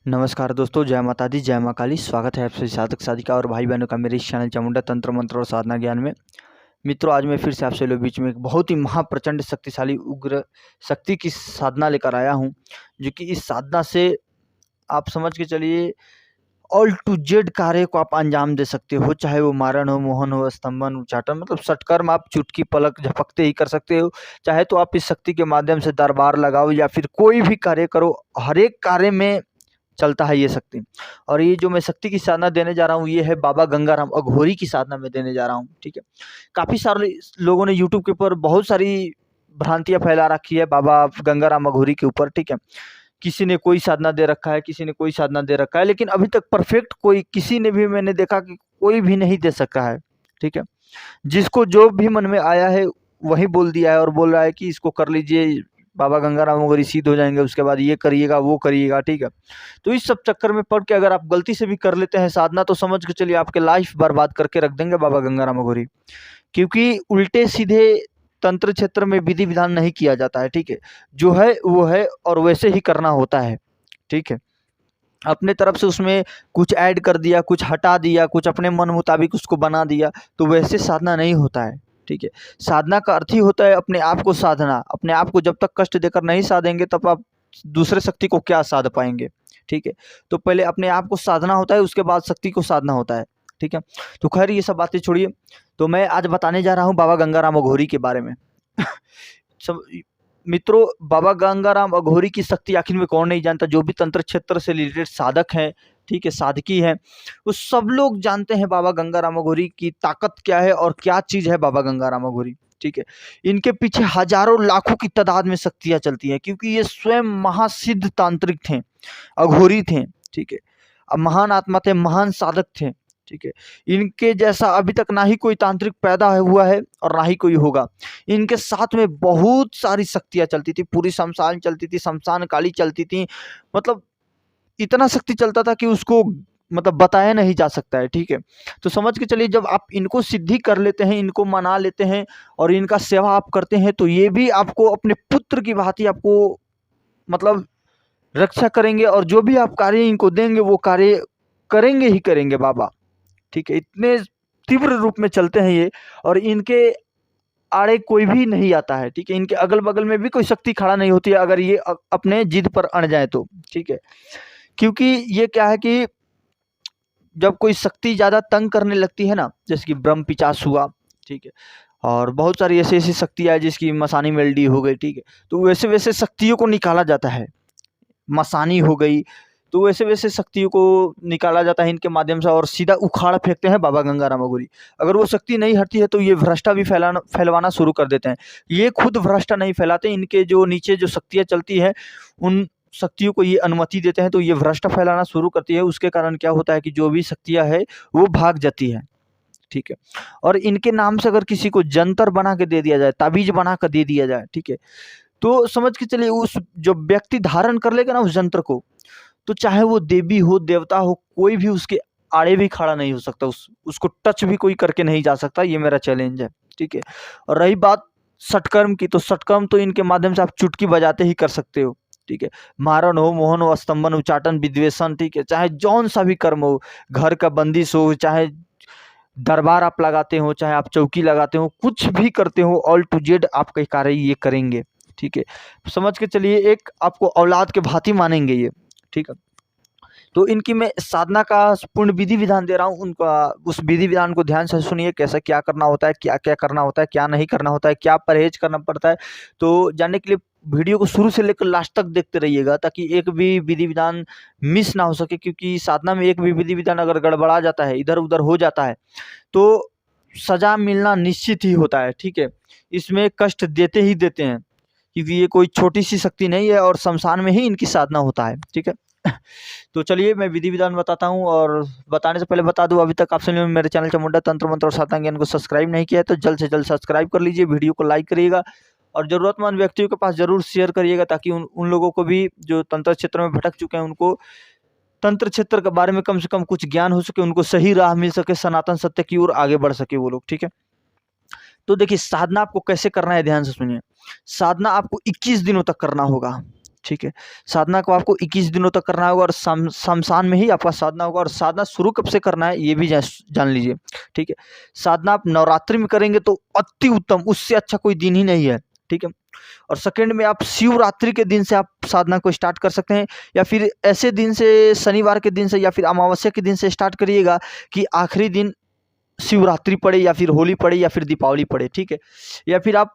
नमस्कार दोस्तों, जय माता दी, जय माँ काली। स्वागत है आप सभी साधक साधिका और भाई बहनों का मेरे इस चैनल चामुंडा तंत्र मंत्र और साधना ज्ञान में। मित्रों, आज मैं फिर से आप सभी लोगों के बीच में एक बहुत ही महाप्रचंड शक्तिशाली उग्र शक्ति की साधना लेकर आया हूँ, जो कि इस साधना से आप समझ के चलिए ऑल टू जेड कार्य को आप अंजाम दे सकते हो। चाहे वो मारण हो, मोहन हो, स्तंभन, उच्चाटन, मतलब सटकर्म आप चुटकी पलक झपकते ही कर सकते हो। चाहे तो आप इस शक्ति के माध्यम से दरबार लगाओ या फिर कोई भी कार्य करो, हर एक कार्य में चलता है ये शक्ति। और ये जो मैं शक्ति की साधना देने जा रहा हूँ, ये है बाबा गंगाराम अघोरी की साधना में देने जा रहा हूँ। ठीक है, काफ़ी सारे लोगों ने यूट्यूब के ऊपर बहुत सारी भ्रांतियाँ फैला रखी है बाबा गंगाराम अघोरी के ऊपर। ठीक है, किसी ने कोई साधना दे रखा है, किसी ने कोई साधना दे रखा है, लेकिन अभी तक परफेक्ट कोई किसी ने भी मैंने देखा कि कोई भी नहीं दे सका है। ठीक है, जिसको जो भी मन में आया है वही बोल दिया है और बोल रहा है कि इसको कर लीजिए, बाबा गंगाराम अघोरी सिद्ध हो जाएंगे, उसके बाद ये करिएगा वो करिएगा। ठीक है, तो इस सब चक्कर में पड़ के अगर आप गलती से भी कर लेते हैं साधना, तो समझ के चलिए आपके लाइफ बर्बाद करके रख देंगे बाबा गंगाराम अघोरी। क्योंकि उल्टे सीधे तंत्र क्षेत्र में विधि विधान नहीं किया जाता है। ठीक है, जो है वो है और वैसे ही करना होता है। ठीक है, अपने तरफ से उसमें कुछ ऐड कर दिया, कुछ हटा दिया, कुछ अपने मन मुताबिक उसको बना दिया, तो वैसे साधना नहीं होता है। ठीक है, साधना का अर्थ ही होता है अपने आप को साधना। अपने आप को जब तक कष्ट देकर नहीं साधेंगे, तब आप दूसरे शक्ति को क्या साध पाएंगे। ठीक है, तो पहले अपने आप को साधना होता है, उसके बाद शक्ति को साधना होता है। ठीक है, तो खैर ये सब बातें छोड़िए। तो मैं आज बताने जा रहा हूँ बाबा गंगाराम अघोरी के बारे में। सब मित्रों, बाबा गंगाराम अघोरी की शक्ति आखिर में कौन नहीं जानता। जो भी तंत्र क्षेत्र से रिलेटेड साधक हैं, ठीक है, साधकी हैं, वो सब लोग जानते हैं बाबा गंगाराम अघोरी की ताकत क्या है और क्या चीज़ है बाबा गंगाराम अघोरी। ठीक है, इनके पीछे हजारों लाखों की तादाद में शक्तियाँ चलती हैं, क्योंकि ये स्वयं महासिद्ध तांत्रिक थे, अघोरी थे। ठीक है, अब महान आत्मा थे, महान साधक थे। ठीक है, इनके जैसा अभी तक ना ही कोई तांत्रिक पैदा हुआ है और ना ही कोई होगा। इनके साथ में बहुत सारी शक्तियाँ चलती थी, पूरी शमशान चलती थी, शमशान काली चलती थी। मतलब इतना शक्ति चलता था कि उसको मतलब बताया नहीं जा सकता है। ठीक है, तो समझ के चलिए जब आप इनको सिद्धि कर लेते हैं, इनको मना लेते हैं और इनका सेवा आप करते हैं, तो ये भी आपको अपने पुत्र की भांति आपको मतलब रक्षा करेंगे, और जो भी आप कार्य इनको देंगे वो कार्य करेंगे ही करेंगे बाबा। ठीक है, इतने तीव्र रूप में चलते हैं ये, और इनके आड़े कोई भी नहीं आता है। ठीक है, इनके अगल बगल में भी कोई शक्ति खड़ा नहीं होती है, अगर ये अपने जिद पर अड़ जाए तो। ठीक है, क्योंकि ये क्या है कि जब कोई शक्ति ज़्यादा तंग करने लगती है ना, जैसे कि ब्रह्म पिचास हुआ, ठीक है, और बहुत सारी ऐसी ऐसी शक्तियाँ है जिसकी मसानी मेलडी हो गई। ठीक है, तो वैसे वैसे शक्तियों को निकाला जाता है। मसानी हो गई, तो वैसे वैसे शक्तियों को निकाला जाता है इनके माध्यम से, और सीधा उखाड़ फेंकते हैं बाबा गंगाराम अघोरी। अगर वो शक्ति नहीं हटती है तो ये भ्रष्टा भी फैलवाना शुरू कर देते हैं। ये खुद भ्रष्टा नहीं फैलाते, इनके जो नीचे जो शक्तियाँ चलती है उन शक्तियों को ये अनुमति देते हैं, तो ये भ्रष्टा फैलाना शुरू करती है। उसके कारण क्या होता है कि जो भी शक्तियाँ है वो भाग जाती है। ठीक है, और इनके नाम से अगर किसी को जंतर बना के दे दिया जाए, ताबीज बना कर दे दिया जाए, ठीक है, तो समझ के चलिए उस जो व्यक्ति धारण कर लेगा ना उस यंत्र को, तो चाहे वो देवी हो, देवता हो, कोई भी उसके आड़े भी खड़ा नहीं हो सकता, उसको टच भी कोई करके नहीं जा सकता। ये मेरा चैलेंज है। ठीक है, और रही बात सटकर्म की, तो सटकर्म तो इनके माध्यम से आप चुटकी बजाते ही कर सकते हो। ठीक है, मारण हो, मोहन हो, स्तंभन, उच्चाटन, विद्वेषण, ठीक है, चाहे जौन सा भी कर्म हो, घर का बंदिश हो, चाहे दरबार आप लगाते हो, चाहे आप चौकी लगाते हो, कुछ भी करते हो, ऑल टू जेड आपका कार्य ये करेंगे। ठीक है, समझ के चलिए एक आपको औलाद के भांति मानेंगे ये। ठीक है, तो इनकी मैं साधना का पूर्ण विधि विधान दे रहा हूँ, उनका उस विधि विधान को ध्यान से सुनिए, कैसा क्या करना होता है, क्या क्या करना होता है, क्या नहीं करना होता है, क्या परहेज करना पड़ता है। तो जानने के लिए वीडियो को शुरू से लेकर लास्ट तक देखते रहिएगा, ताकि एक भी विधि विधान मिस ना हो सके। क्योंकि साधना में एक भी विधि विधान अगर गड़बड़ा जाता है, इधर उधर हो जाता है, तो सजा मिलना निश्चित ही होता है। ठीक है, इसमें कष्ट देते ही देते हैं, क्योंकि ये कोई छोटी सी शक्ति नहीं है और शमशान में ही इनकी साधना होता है। ठीक है, तो चलिए मैं विधि विधान बताता हूँ, और बताने से पहले बता दूँ, अभी तक आपने मेरे चैनल चामुंडा तंत्र मंत्र और साधना ज्ञान को सब्सक्राइब नहीं किया है तो जल्द से जल्द सब्सक्राइब कर लीजिए, वीडियो को लाइक करिएगा और ज़रूरतमंद व्यक्तियों के पास ज़रूर शेयर करिएगा, ताकि उन लोगों को भी जो तंत्र क्षेत्र में भटक चुके हैं, उनको तंत्र क्षेत्र के बारे में कम से कम कुछ ज्ञान हो सके, उनको सही राह मिल सके, सनातन सत्य की ओर आगे बढ़ सके वो लोग। ठीक है, तो देखिए साधना आपको कैसे करना है, ध्यान से सुनिए। साधना आपको 21 दिनों तक करना होगा। ठीक है। साधना को आपको 21 दिनों तक करना होगा और शमशान में ही आपका साधना होगा। और साधना शुरू कब से करना है ये भी जान लीजिए, ठीक है। साधना आप नवरात्रि में करेंगे तो अति उत्तम, उससे अच्छा कोई दिन ही नहीं है, ठीक है। और सेकंड में आप शिवरात्रि के दिन से आप साधना को स्टार्ट कर सकते हैं, या फिर ऐसे दिन से, शनिवार के दिन से या फिर अमावस्या के दिन से स्टार्ट करिएगा कि आखिरी दिन शिवरात्रि पड़े या फिर होली पड़े या फिर दीपावली पड़े, ठीक है। या फिर आप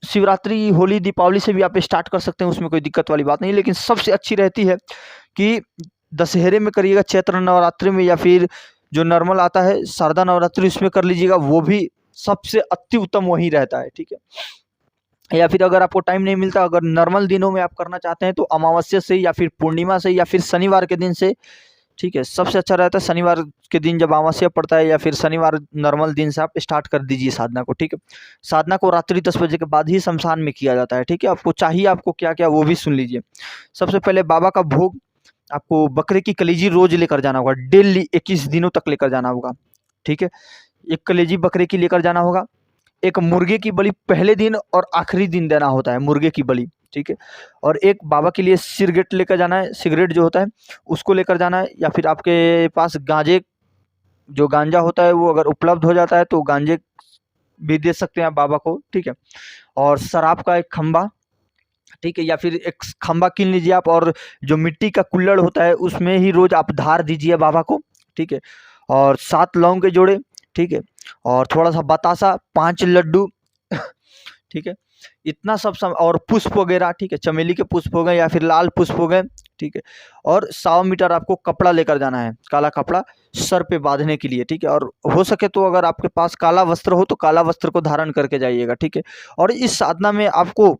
शिवरात्रि, होली, दीपावली से भी आप स्टार्ट कर सकते हैं, उसमें कोई दिक्कत वाली बात नहीं। लेकिन सबसे अच्छी रहती है कि दशहरे में करिएगा, चैत्र नवरात्रि में, या फिर जो नॉर्मल आता है शारदा नवरात्रि उसमें कर लीजिएगा, वो भी सबसे अति उत्तम वही रहता है, ठीक है। या फिर अगर आपको टाइम नहीं मिलता, अगर नॉर्मल दिनों में आप करना चाहते हैं तो अमावस्या से या फिर पूर्णिमा से या फिर शनिवार के दिन से, ठीक है। सबसे अच्छा रहता है शनिवार के दिन जब अमावस्या पड़ता है, या फिर शनिवार नॉर्मल दिन से आप स्टार्ट कर दीजिए साधना को, ठीक है। साधना को रात्रि 10 बजे के बाद ही शमशान में किया जाता है, ठीक है। आपको चाहिए, आपको क्या क्या वो भी सुन लीजिए। सबसे पहले बाबा का भोग, आपको बकरे की कलेजी रोज लेकर जाना होगा, डेली 21 दिनों तक लेकर जाना होगा, ठीक है। एक कलेजी बकरे की लेकर जाना होगा। एक मुर्गे की बलि पहले दिन और आखिरी दिन देना होता है, मुर्गे की बलि, ठीक है। और एक बाबा के लिए सिगरेट लेकर जाना है, सिगरेट जो होता है उसको लेकर जाना है। या फिर आपके पास गांजे, जो गांजा होता है वो अगर उपलब्ध हो जाता है तो गांजे भी दे सकते हैं आप बाबा को, ठीक है। और शराब का एक खंबा, ठीक है। या फिर एक खंबा कीन लीजिए आप, और जो मिट्टी का कुल्हड़ होता है उसमें ही रोज आप धार दीजिए बाबा को, ठीक है। और 7 लौंग के जोड़े, ठीक है। और थोड़ा सा बतासा, 5 लड्डू, ठीक है। इतना सब और पुष्प वगैरह, ठीक है। चमेली के पुष्प हो गए या फिर लाल पुष्प हो गए, ठीक है। और 100 मीटर आपको कपड़ा लेकर जाना है, काला कपड़ा सर पे बांधने के लिए, ठीक है। और हो सके तो अगर आपके पास काला वस्त्र हो तो काला वस्त्र को धारण करके जाइएगा, ठीक है। और इस साधना में आपको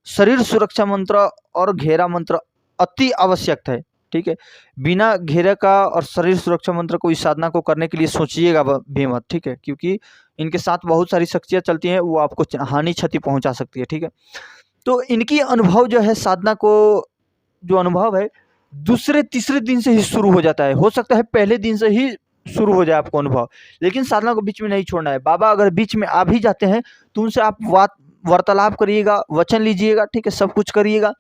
शरीर सुरक्षा मंत्र और घेरा मंत्र अति आवश्यक है, ठीक है। बिना घेरे का और शरीर सुरक्षा मंत्र को इस साधना को करने के लिए सोचिएगा भी मत, ठीक है। क्योंकि इनके साथ बहुत सारी शक्तियाँ चलती हैं, वो आपको हानि क्षति पहुंचा सकती है, ठीक है। तो इनकी अनुभव जो है, साधना को जो अनुभव है दूसरे तीसरे दिन से ही शुरू हो जाता है। हो सकता है पहले दिन से ही शुरू हो जाए आपको अनुभव, लेकिन साधना को बीच में नहीं छोड़ना है। बाबा अगर बीच में आ भी जाते हैं तो उनसे आप वार्तालाप करिएगा, वचन लीजिएगा, ठीक है। सब कुछ करिएगा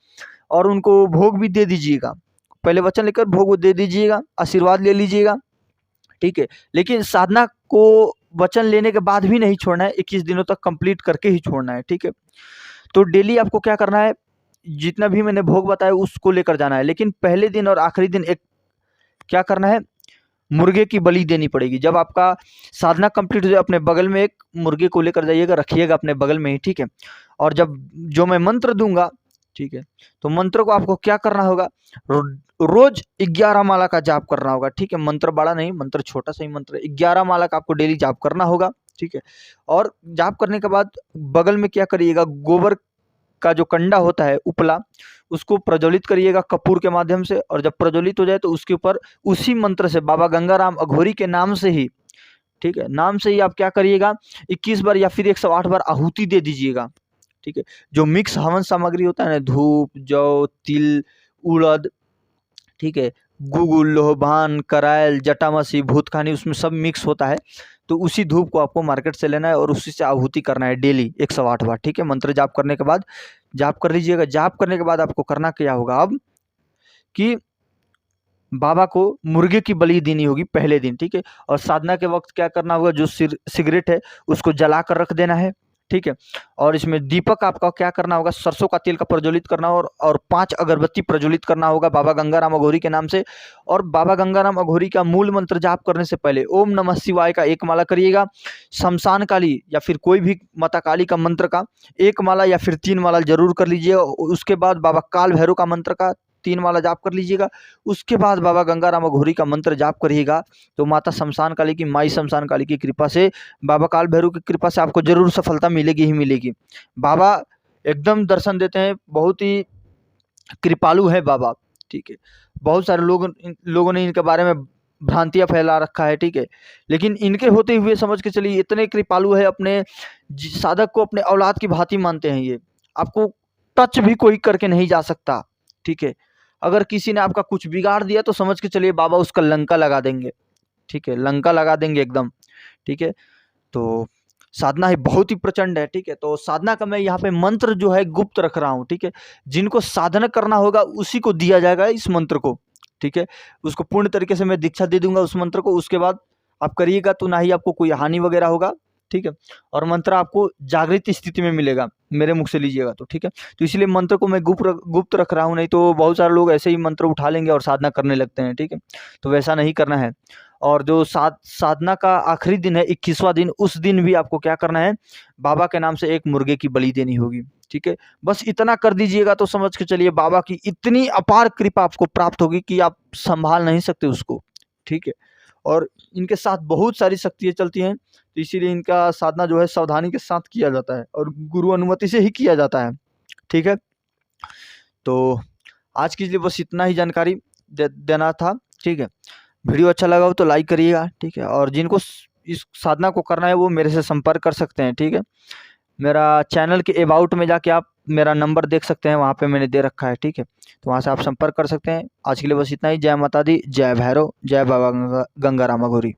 और उनको भोग भी दे दीजिएगा। पहले वचन लेकर भोग दे दीजिएगा, आशीर्वाद ले लीजिएगा, ठीक है। लेकिन साधना को वचन लेने के बाद भी नहीं छोड़ना है, 21 दिनों तक कंप्लीट करके ही छोड़ना है, ठीक है। तो डेली आपको क्या करना है, जितना भी मैंने भोग बताया उसको लेकर जाना है। लेकिन पहले दिन और आखिरी दिन एक क्या करना है, मुर्गे की बलि देनी पड़ेगी। जब आपका साधना कंप्लीट हो जाए, अपने बगल में एक मुर्गे को लेकर जाइएगा, रखिएगा अपने बगल में ही, ठीक है। और जब जो मैं मंत्र दूंगा, ठीक है, तो मंत्र को आपको क्या करना होगा, रोज 11 माला का जाप करना होगा, ठीक है। मंत्र बड़ा नहीं, मंत्र छोटा सा ही मंत्र, 11 माला का आपको डेली जाप करना होगा, ठीक है। और जाप करने के बाद बगल में क्या करिएगा, गोबर का जो कंडा होता है उपला, उसको प्रज्वलित करिएगा कपूर के माध्यम से। और जब प्रज्वलित हो जाए तो उसके ऊपर उसी मंत्र से, बाबा गंगाराम अघोरी के नाम से ही, ठीक है, नाम से ही आप क्या करिएगा, 21 बार या फिर 108 बार आहुति दे दीजिएगा, ठीक है। जो मिक्स हवन सामग्री होता है ना, धूप, जौ, तिल, उड़द, ठीक है, गुगुल, लोहभान, करायल, जटामासी, भूतखानी, उसमें सब मिक्स होता है। तो उसी धूप को आपको मार्केट से लेना है और उसी से आहुति करना है डेली 108 बार, ठीक है। मंत्र जाप करने के बाद जाप कर लीजिएगा। जाप करने के बाद आपको करना क्या होगा अब, कि बाबा को मुर्गे की बलि देनी होगी पहले दिन, ठीक है। और साधना के वक्त क्या करना होगा, जो सिगरेट है उसको जला कर रख देना है, ठीक है। और इसमें दीपक आपका क्या करना होगा, सरसों का तेल का प्रज्वलित करना और 5 अगरबत्ती प्रज्वलित करना होगा बाबा गंगाराम अघोरी के नाम से। और बाबा गंगाराम अघोरी का मूल मंत्र जाप करने से पहले ओम नमः शिवाय का 1 माला करिएगा। शमशान काली या फिर कोई भी माता काली का मंत्र का 1 माला या फिर 3 माला जरूर कर लीजिएगा। उसके बाद बाबा काल भैरव का मंत्र का 3 माला जाप कर लीजिएगा। उसके बाद बाबा गंगाराम अघोरी का मंत्र जाप करिएगा। तो माता शमशान काली की, माई शमशान काली की कृपा से, बाबा काल भैरव की कृपा से आपको जरूर सफलता मिलेगी ही मिलेगी। बाबा एकदम दर्शन देते हैं, बहुत ही कृपालु है बाबा, ठीक है। बहुत सारे लोगों ने इनके बारे में भ्रांतियां फैला रखा है, ठीक है। लेकिन इनके होते हुए समझ के चलिए इतने कृपालु है, अपने साधक को अपने औलाद की भांति मानते हैं। ये आपको टच भी कोई करके नहीं जा सकता, ठीक है। अगर किसी ने आपका कुछ बिगाड़ दिया तो समझ के चलिए बाबा उसका लंका लगा देंगे, ठीक है, लंका लगा देंगे एकदम, ठीक है। तो साधना है बहुत ही प्रचंड है, ठीक है। तो साधना का मैं यहाँ पे मंत्र जो है गुप्त रख रहा हूँ, ठीक है। जिनको साधना करना होगा उसी को दिया जाएगा इस मंत्र को, ठीक है। उसको पूर्ण तरीके से मैं दीक्षा दे दूंगा उस मंत्र को, उसके बाद आप करिएगा तो ना ही आपको कोई हानि वगैरह होगा, ठीक है। और मंत्र आपको जागृत स्थिति में मिलेगा, मेरे मुख से लीजिएगा तो, ठीक है। तो इसलिए मंत्र को मैं गुप्त रख रहा हूँ, नहीं तो बहुत सारे लोग ऐसे ही मंत्र उठा लेंगे और साधना करने लगते हैं, ठीक है। तो वैसा नहीं करना है। और जो साधना का आखिरी दिन है 21वां दिन, उस दिन भी आपको क्या करना है, बाबा के नाम से एक मुर्गे की बलि देनी होगी, ठीक है। बस इतना कर दीजिएगा तो समझ के चलिए बाबा की इतनी अपार कृपा आपको प्राप्त होगी कि आप संभाल नहीं सकते उसको, ठीक है। और इनके साथ बहुत सारी शक्तियाँ चलती हैं, तो इसीलिए इनका साधना जो है सावधानी के साथ किया जाता है और गुरु अनुमति से ही किया जाता है, ठीक है। तो आज के लिए बस इतना ही जानकारी देना था, ठीक है। वीडियो अच्छा लगा हो तो लाइक करिएगा, ठीक है। और जिनको इस साधना को करना है वो मेरे से संपर्क कर सकते हैं, ठीक है। मेरा चैनल के अबाउट में जाके आप मेरा नंबर देख सकते हैं, वहाँ पे मैंने दे रखा है, ठीक है। तो वहाँ से आप संपर्क कर सकते हैं। आज के लिए बस इतना ही। जय माता दी, जय भैरव, जय बाबा गंगा रामा गौरी।